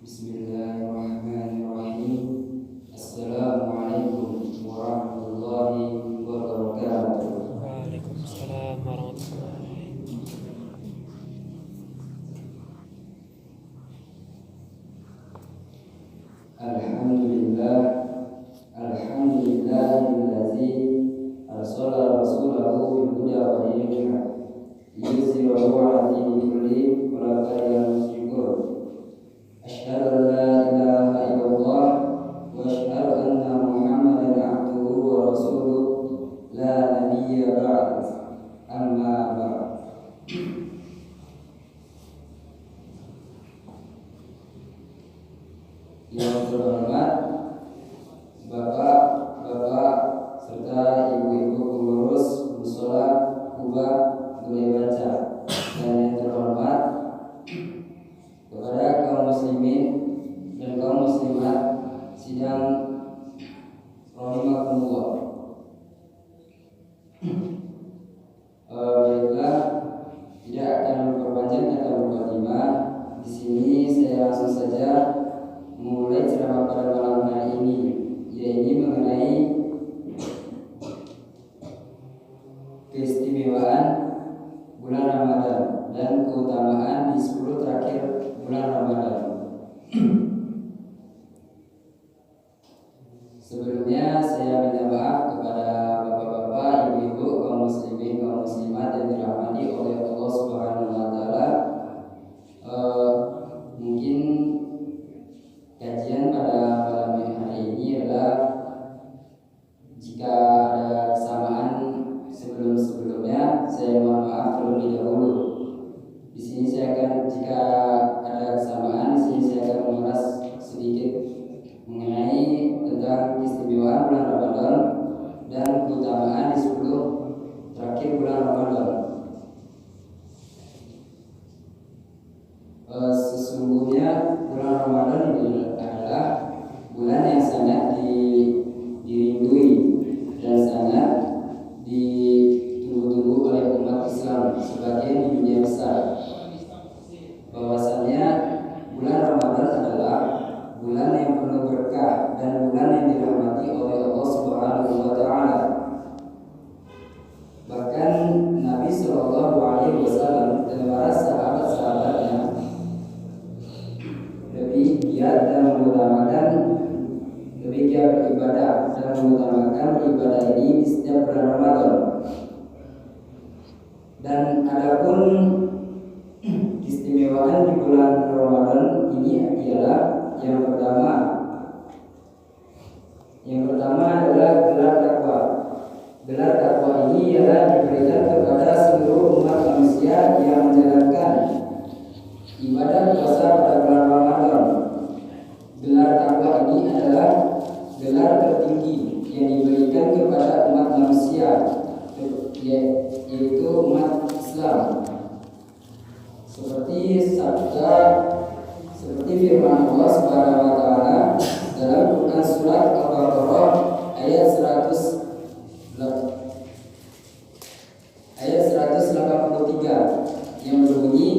Bismillahirrahmanirrahim. Assalamualaikum warahmatullahi wabarakatuh. Waalaikumsalam warahmatullahi. Alhamdulillahillazi arsala rasulahu bil huda wa dinil haq liyuzhirahu 'ala dini kullihi walau karihal musyrikun. Asyhadu an la ilaha illallah wa asyhadu anna Muhammadan 'abduhu wa rasuluh la nabiyya ba'd. Amma ba'd. Yang terhormat Bapak-bapak serta ibu-ibu pengurus mushola Kuba Gulai Baca, dan yang terhormat kepada kaum muslimin dan kaum muslimat sidang rahimakumullah. Baiklah, tidak akan memperpanjang kata mukadimah. Di sini saya langsung saja memulai ceramah pada malam hari ini, yaitu mengenai keistimewaan bulan Ramadan dan keutamaan di 10 terakhir bulan Ramadan. Sebelumnya saya minta maaf kepada bapak-bapak, ibu-ibu, kaum muslimin, kaum muslimat yang dirahmati oleh Allah Subhanahu wa taala. Mungkin kajian pada malam hari ini adalah jika ada kesamaan sebelum-sebelumnya, saya mohon maaf terlebih dahulu. Di sini saya akan, jika ada kesamaan, di sini saya akan mengulas sedikit mengenai tentang keistimewaan bulan Ramadan dan keutamaan di 10 terakhir bulan Ramadan. Sesungguhnya bulan Ramadan ini adalah bulan yang sangat dirindui dan sangat ditunggu-tunggu oleh umat Islam sebagian di dunia besar. Bahwasannya bulan Ramadan adalah bulan yang penuh berkah dan bulan yang dirahmati oleh Allah Subhanahu wa taala. Bahkan Nabi Shallallahu alaihi wasallam dan para sahabat-sahabatnya lebih giat beribadah dan mengutamakan beribadah ini di setiap bulan Ramadan. Dan adapun keistimewaan di bulan Ramadan ini ialah yang pertama adalah gelar takwa. Gelar takwa ini ialah diberikan kepada seluruh umat manusia yang menjalankan ibadah puasa pada bulan Ramadan. Gelar takwa ini adalah gelar tertinggi yang diberikan kepada umat manusia, yaitu umat Islam. Seperti firman Allah Subhanahu wa taala dalam Quran surat Al-Baqarah ayat 183 yang berbunyi,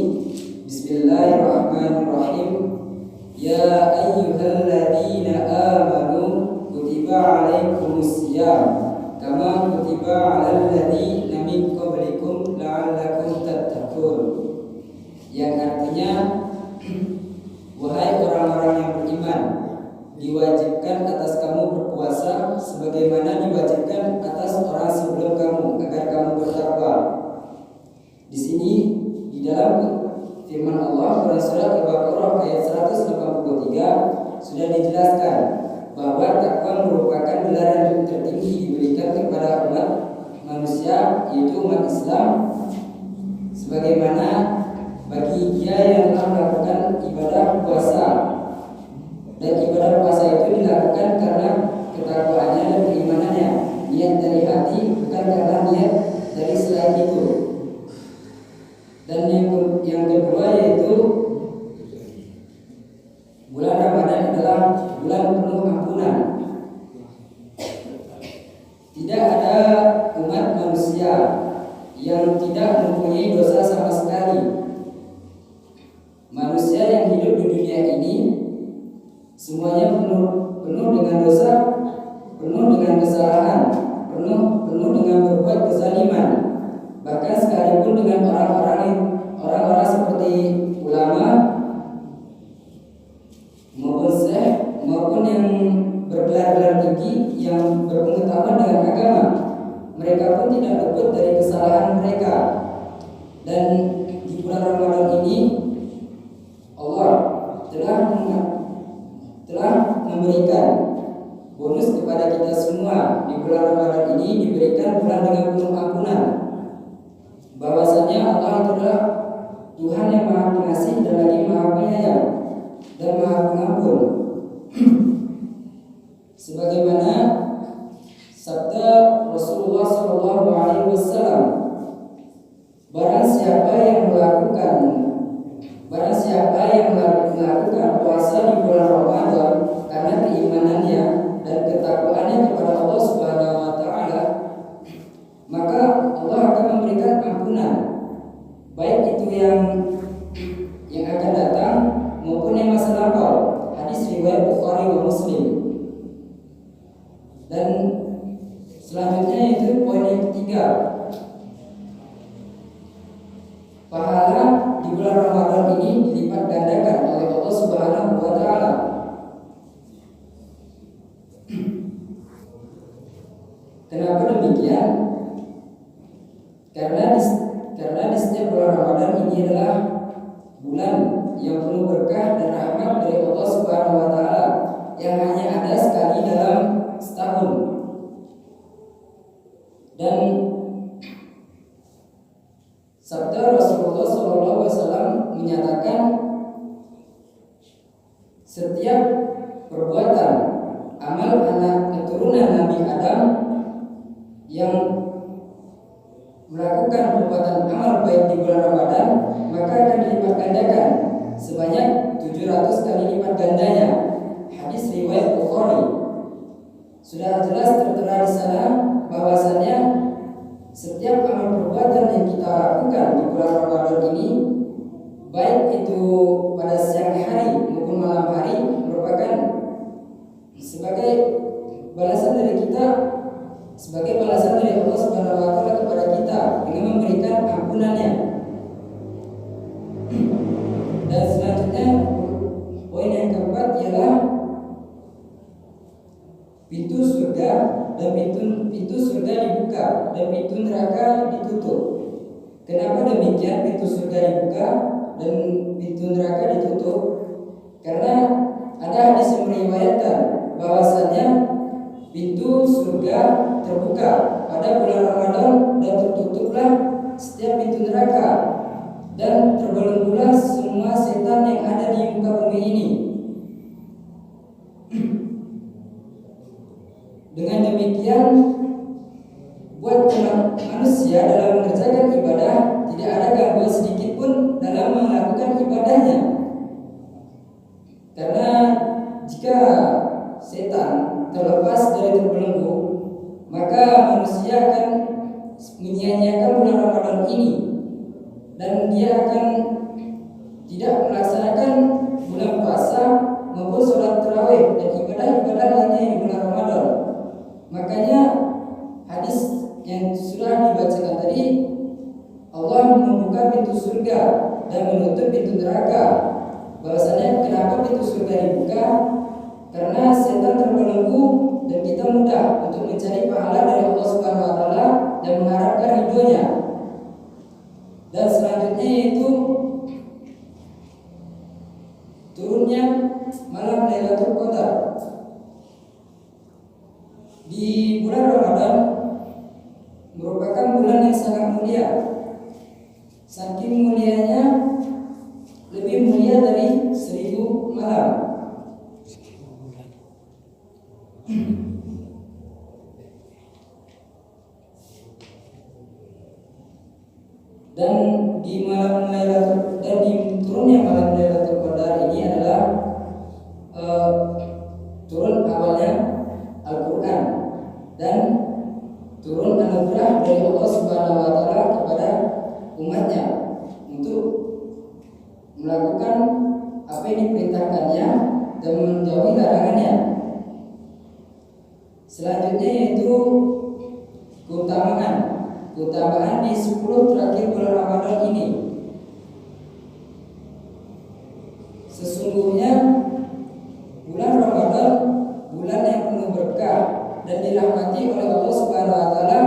Bismillahirrahmanirrahim. Ya ayyuhalladzina amanu kutiba alaikumusiyam kama kutiba alal ladzina min qablikum la'allakum tattaqun. Yang artinya, wahai orang-orang yang beriman, diwajibkan atas kamu berpuasa sebagaimana diwajibkan atas orang sebelum kamu agar kamu bertakwa. Di sini di dalam firman Allah pada surat Al-Baqarah ayat 183 sudah dijelaskan bahwa takwa merupakan gelar yang tertinggi diberikan kepada umat manusia, yaitu umat Islam, sebagaimana bagi dia yang telah melakukan ibadah puasa, dan ibadah puasa itu dilakukan karena ketakwaannya dan keimanannya, niat dari hati, bukan karena niat dari selain itu. Dan yang kedua yaitu bulan Ramadan adalah bulan penuh ampunan. Tidak ada umat manusia yang tidak mempunyai dosa sama sekali. Manusia yang hidup di dunia ini semuanya penuh dengan dosa, penuh dengan kesalahan, penuh dengan berbuat kezaliman. Bahkan sekalipun dengan orang-orang seperti ulama maupun syekh maupun yang bergelar-gelar tinggi yang berpengetahuan dengan agama, mereka pun tidak luput dari kesalahan mereka. Dan di bulan Ramadan ini Allah telah memberikan bonus kepada kita semua. Di bulan Ramadan ini diberikan bulan dengan penuh ampunan, bahwasanya Allah adalah Tuhan yang Maha Pengasih dan lagi Maha Penyayang dan Maha Pengampun. Sebagaimana sabda Rasulullah SAW, barang siapa yang melakukan puasa di bulan Ramadan karena keimanannya dan ketakwaannya kepada Allah Subhanahu wa taala, maka Allah akan memberikan ampunan, baik itu yang akan datang maupun yang masa lampau. Hadis riwayat Bukhari wa Muslim. Dan selanjutnya itu poin yang ketiga, pahala di bulan Ramadan ini dilipat gandakan oleh Allah Subhanahu wa taala. Kenapa demikian? Karena di setiap bulan Ramadan ini adalah bulan yang penuh berkah dan rahmat dari Allah Subhanahu wa taala yang hanya ada sekali dalam setahun. Dan sabda Rasulullah SAW menyatakan, setiap perbuatan amal anak keturunan Nabi Adam yang melakukan perbuatan amal baik di bulan Ramadan, maka akan dilipat gandakan sebanyak 700 kali lipat gandanya. Hadis riwayat Bukhari. Sudah jelas tertera di sana bahwasannya setiap amal perbuatan yang kita lakukan di bulan Ramadan ini, baik itu pada siang hari maupun malam hari, merupakan sebagai balasan dari kita, sebagai balasan dari Allah Subhanahu wa taala kepada kita dengan memberikan ampunannya. Dan selanjutnya poin yang keempat ialah pintu surga dan pintu surga dibuka dan pintu neraka ditutup. Kenapa demikian pintu surga dibuka dan pintu neraka ditutup? Karena ada hadis yang meriwayatkan bahwasannya pintu surga terbuka pada bulan Ramadan dan tertutuplah setiap pintu neraka, dan terbelenggulah semua setan yang ada di muka bumi ini. Dengan demikian, buat manusia dalam mengerjakan ibadah tidak ada gangguan sedikit pun dalam melakukan ibadahnya. Karena jika setan terlepas dari terbelenggu, maka manusia akan menyia-nyiakan bulan Ramadan ini, dan dia akan tidak melaksanakan bulan puasa maupun sholat tarawih dan ibadah-ibadah lainnya di bulan Ramadan. Makanya hadis yang sudah dibacakan tadi, Allah membuka pintu surga dan menutup pintu neraka. Bahwasanya kenapa pintu surga dibuka? Karena setan terbelenggu dan kita mudah untuk mencari pahala dari Allah Subhanahu wa taala dan mengharapkan ridhonya. Dan selanjutnya yaitu turunnya malam Lailatul Qadar. Di bulan Ramadan merupakan bulan yang sangat mulia. Saking mulianya, lebih mulia dari 1000 malam. Dan di malam Lailatul dan di turunnya malam Lailatul Qadar ini adalah turun awalnya Al-Quran dan turun anugerah dari Allah Subhanahu wa taala kepada umatnya untuk melakukan apa yang diperintahkannya dan menjauhi larangannya. Selanjutnya yaitu keutamaan di 10 terakhir bulan Ramadan ini. Sesungguhnya bulan Ramadan bulan yang penuh berkah dan dirahmati oleh Allah Subhanahu wa taala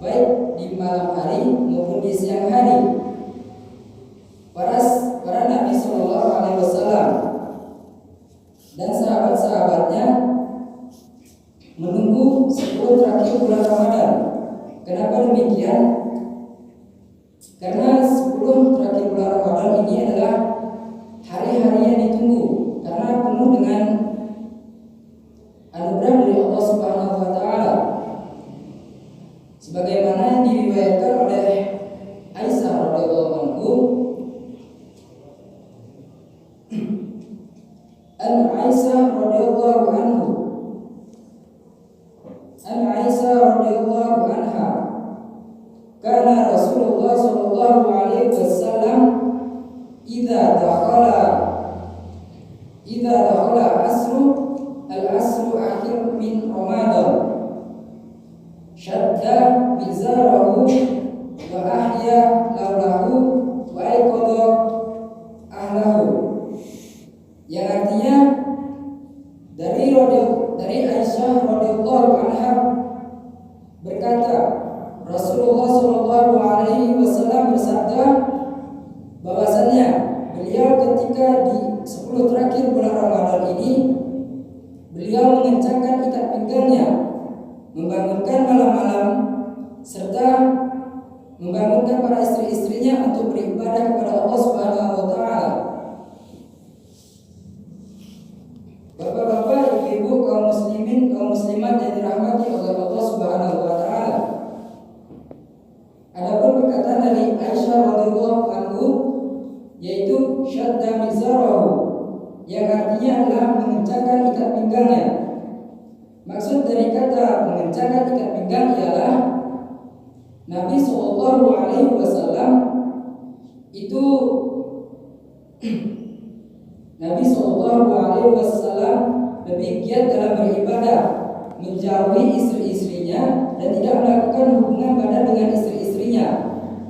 baik di malam hari maupun di siang hari. Para Nabi Sallallahu Alaihi Wasallam dan sahabat-sahabatnya menunggu 10 terakhir bulan Ramadan. Kenapa demikian? Karena 10 terakhir bulan Ramadan ini adalah hari-hari yang ditunggu karena penuh dengan anugerah dari Allah Subhanahu wa taala. Sebagaimana yang diriwayatkan oleh Aisyah radhiyallahu anhu, Aisyah radhiyallahu anha kana Rasulullah sallallahu alaihi wasallam idza dakhala al-asru akhir min Ramadan syadda bizarahu wa ahya laulahu wa aiqadha ahlahu, yang artinya dari Aisyah radhiyallahu anha berkata, Rasulullah sallallahu alaihi wasallam bersabda bahwasanya beliau ketika di 10 terakhir bulan Ramadan ini beliau mengencangkan ikat pinggangnya, membangunkan malam-malam serta membangunkan para istri-istrinya untuk beribadah kepada Allah Subhanahu wa taala. Bapak-bapak, ibu-ibu, kaum muslimin, kaum muslimat yang dirahmati oleh Allah Subhanahu wa taala. Adapun perkataan dari Aisyah radhiyallahu anhu yaitu syadda mizarahu, yang artinya adalah mengencangkan ikat pinggangnya. Maksud dari kata mengencangkan ikat pinggang ialah Nabi sallallahu alaihi wasallam itu Nabi sallallahu alaihi wasallam lebih giat dalam beribadah, menjauhi istri-istrinya dan tidak melakukan hubungan badan dengan istri-istrinya.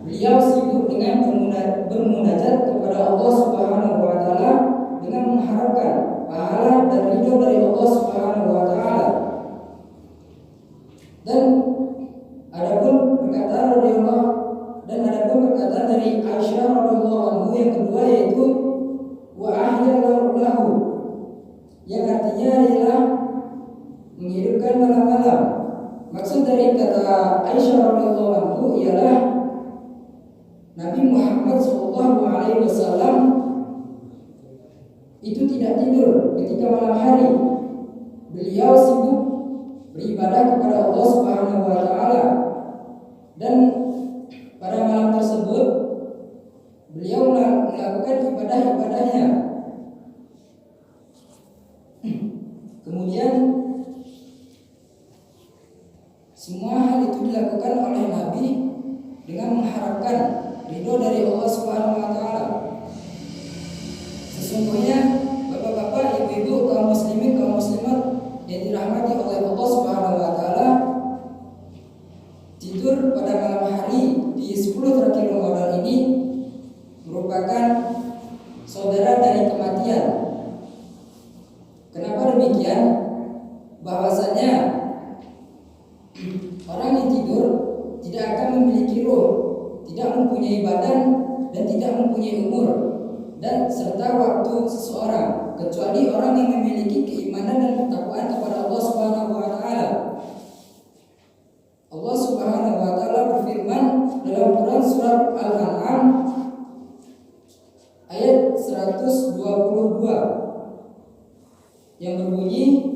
Beliau sibuk dengan bermunajat kepada Allah Subhanahu wa taala dengan mengharapkan pahala dan ridho dari Allah Subhanahu wa taala. Dan adapun perkataan dari Aisyah radhiyallahu anhu yang kedua yaitu wa ahya lahu, yang artinya adalah menghidupkan malam-malam. Maksud dari kata Aisyah radhiyallahu anhu ialah Nabi Muhammad sallallahu alaihi wasallam itu tidak tidur ketika malam hari. Beliau sibuk beribadah kepada Allah Subhanahu wa taala, dan pada malam tersebut beliau melakukan ibadah-ibadahnya. Kemudian semua hal itu dilakukan oleh Nabi dengan mengharapkan ridho dari Allah Subhanahu wa taala. Sesungguhnya bapak-bapak, ibu-ibu, kaum muslimin, kaum muslimat yang dirahmati oleh Allah Subhanahu wa taala, tidur pada malam hari di 10 terakhir Ramadan ini merupakan saudara dari kematian. Kenapa demikian? Bahwasanya orang yang tidur tidak akan memiliki ruh, tidak mempunyai badan dan tidak mempunyai umur dan serta waktu seseorang, kecuali orang yang memiliki keimanan dan ketakwaan kepada Allah Subhanahu wa taala. Allah Subhanahu wa taala berfirman dalam Quran surat Al-An'am ayat 122 yang berbunyi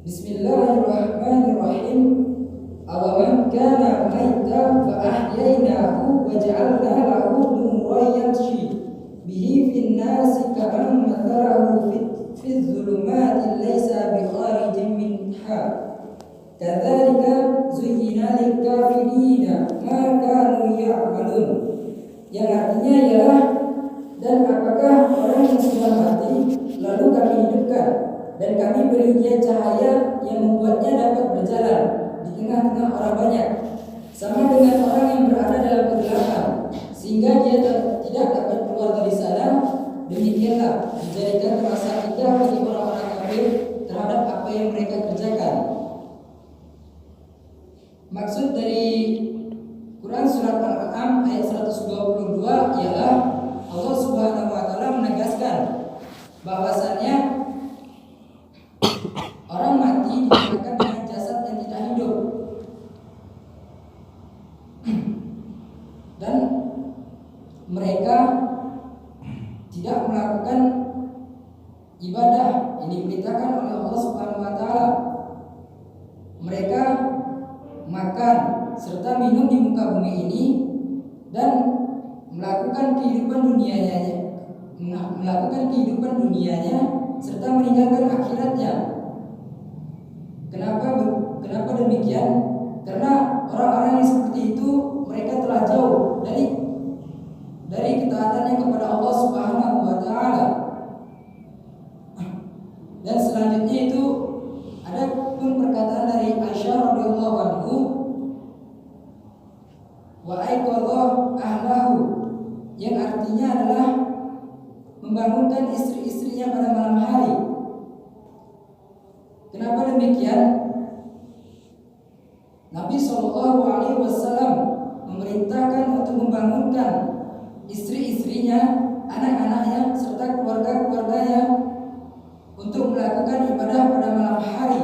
Bismillahirrahmanirrahim. Awaman kana maita fa ahyaynahu wa ja'alna lahu nuran yamshi bihi fin nasi ka'an mathalahu fi dhulumati laysa bi kharijin minha kadzalika zuyyina lil kafirina ma kanu ya'malun, yang artinya ialah, dan apakah orang yang sudah mati lalu kami hidupkan dan kami beri dia cahaya yang membuatnya dapat berjalan di tengah-tengah orang banyak, sama dengan orang yang berada dalam kegelapan sehingga dia tidak dapat keluar dari sana. Demikianlah dijadikan terasa indah bagi orang-orang kafir terhadap apa yang mereka kerjakan. Maksud dari Quran surat Al-An'am ayat 122 ialah Allah Subhanahu wa taala menegaskan bahwasannya orang mati diciptakan dengan jasad yang tidak hidup, dan mereka tidak melakukan ibadah yang diperintahkan oleh Allah Subhanahu wa taala. Mereka makan serta minum di muka bumi ini dan melakukan kehidupan dunianya serta meninggalkan akhiratnya. Kenapa demikian? Karena orang-orang yang seperti itu mereka telah jauh dari ketaatannya kepada Allah Subhanahu wa taala. Dan selanjutnya itu ada pun perkataan dari Aisyah radhiyallahu anhu, wa aiqadha ahlahu, yang artinya adalah membangunkan istri-istrinya pada malam hari. Kenapa demikian? Nabi SAW memerintahkan untuk membangunkan istri-istrinya, anak-anaknya, serta keluarga-keluarganya untuk melakukan ibadah pada malam hari.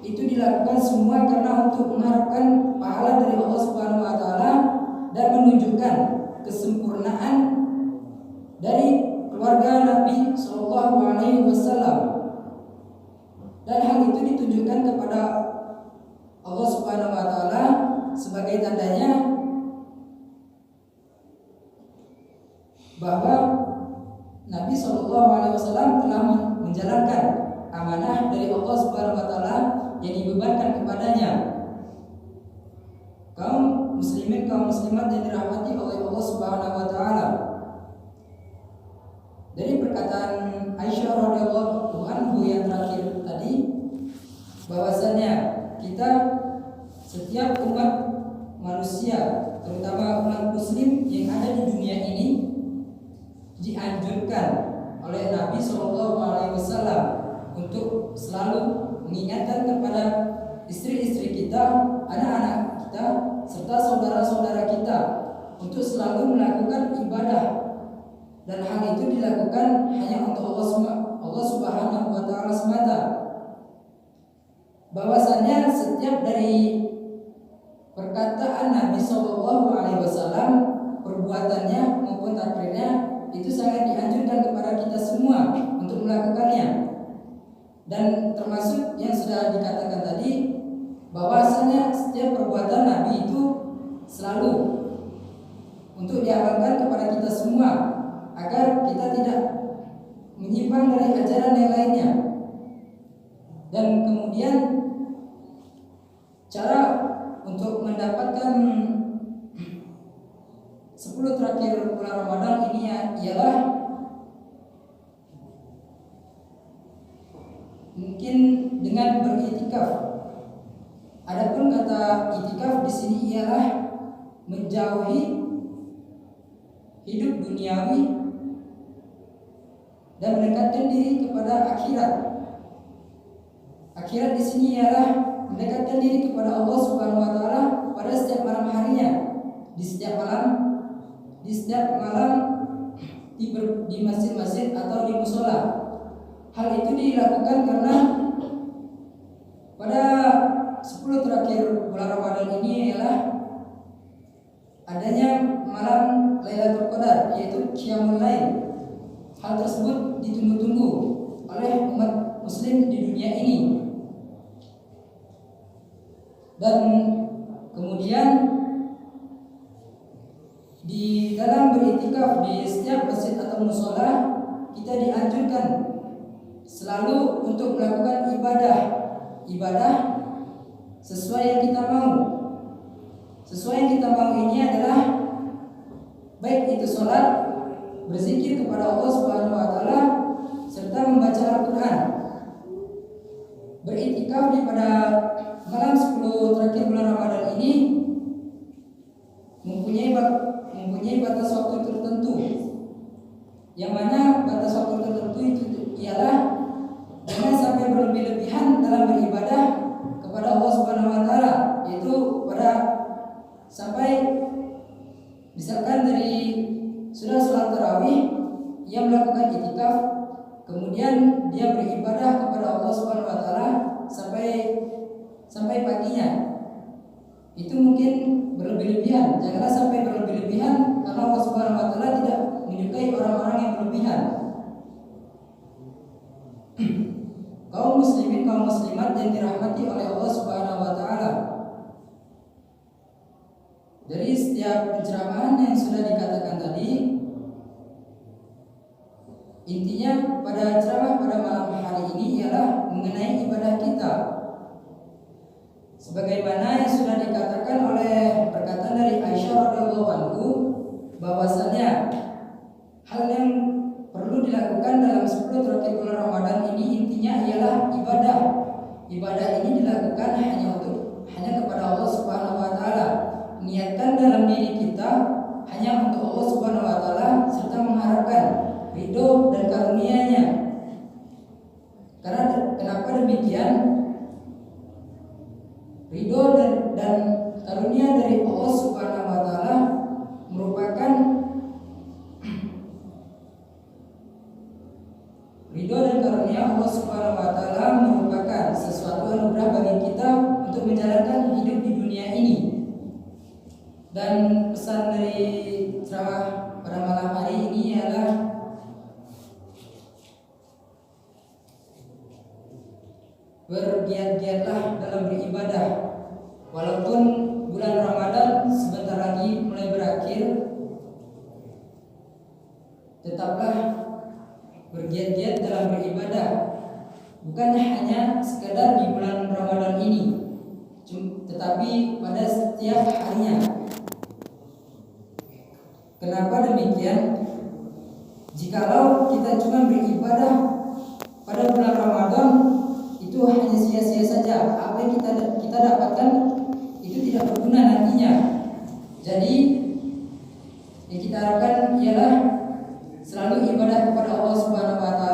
Itu dilakukan semua karena untuk mengharapkan pahala dari Allah Subhanahu wa taala dan menunjukkan kesempurnaan dari keluarga Nabi sallallahu alaihi wasallam. Dan hal itu ditunjukkan kepada Allah Subhanahu wa taala sebagai tandanya bahwa Nabi sallallahu alaihi wasallam telah menjalankan amanah dari Allah Subhanahu wa taala yang dibebankan kepadanya. Kaum muslimin, kaum muslimat yang dirahmati oleh Allah Subhanahu wa taala. Dari perkataan Aisyah radhiyallahu anha yang terakhir tadi, bahwasannya kita setiap umat manusia, terutama umat muslim yang ada di dunia ini, dianjurkan oleh Nabi SAW untuk selalu mengingatkan kepada istri-istri kita, anak-anak kita, serta saudara-saudara kita untuk selalu melakukan ibadah, dan hal itu dilakukan hanya untuk Allah Subhanahu wa taala semata. Bahwasanya setiap dari perkataan Nabi SAW, perbuatannya maupun takrirnya itu sangat dianjurkan kepada kita semua untuk melakukannya. Dan termasuk yang sudah dikatakan tadi, bahwasanya setiap perbuatan Nabi itu selalu untuk diamalkan kepada kita semua, agar kita tidak menyimpang dari ajaran yang lainnya. Dan kemudian cara untuk mendapatkan 10 terakhir bulan Ramadan ini ialah mungkin dengan beriktikaf. Adapun kata iktikaf di sini ialah menjauhi hidup duniawi dan mendekatkan diri kepada akhirat. Akhirat di sini ialah mendekatkan diri kepada Allah Subhanahu wa taala pada setiap malam harinya, di setiap malam di masjid-masjid atau di musola. Hal itu dilakukan karena pada 10 terakhir bulan Ramadan ini ialah adanya malam Lailatul Qadar, yaitu Qiyamul Lail. Hal tersebut ditunggu-tunggu oleh umat muslim di dunia ini. Dan kemudian di dalam beriktikaf di setiap masjid atau musola, kita dianjurkan selalu untuk melakukan ibadah sesuai yang kita mau. Sesuai yang kita mau ini adalah baik itu sholat, berzikir kepada Allah Subhanahu wa taala, serta membaca Al-Qur'an. Beriktikaf di pada malam 10 terakhir bulan Ramadan ini mempunyai batas waktu tertentu, yang mana batas waktu tertentu itu ialah jangan sampai berlebih-lebihan dalam beribadah kepada Allah Subhanahu wa taala, yaitu pada sampai misalkan dari sudah sholat tarawih, ia melakukan iktikaf, kemudian dia beribadah kepada Allah Subhanahu wa taala sampai paginya. Itu mungkin berlebih-lebihan. Janganlah sampai berlebih-lebihan, karena Allah Subhanahu wa taala tidak menyukai orang-orang yang berlebihan. Kaum muslimin, kaum muslimat yang dirahmati oleh Allah Subhanahu wa taala, dari setiap pencerahan yang sudah dikatakan tadi, intinya pada ceramah pada malam hari ini ialah mengenai ibadah kita. Sebagaimana yang sudah dikatakan oleh perkataan dari Aisyah radhiyallahu anhu, bahwasanya hal yang perlu dilakukan dalam 10 terakhir bulan Ramadan ini intinya ialah ibadah. Ibadah ini dilakukan hanya kepada Allah Subhanahu wa taala. Niatkan dalam diri kita hanya untuk Allah Subhanahu wa taala, serta mengharapkan ridho dan karunia-Nya. Karena kenapa demikian? Ridho dan karunia dari Allah Subhanahu wa taala merupakan ridho dan karunia Allah Subhanahu wa taala merupakan sesuatu anugerah bagi kita untuk menjalankan hidup di dunia ini. Dan pesan dari ceramah pada malam hari ini ialah bergiat-giatlah dalam beribadah. Walaupun bulan Ramadan sebentar lagi mulai berakhir, tetaplah bergiat-giat dalam beribadah. Bukan hanya sekadar di bulan Ramadan ini, tetapi pada setiap harinya. Kenapa demikian? Jikalau kita cuma beribadah pada bulan Ramadan, itu hanya sia-sia saja. Apa yang kita dapatkan itu tidak berguna nantinya. Jadi yang kita harapkan ialah selalu ibadah kepada Allah Subhanahu wa taala.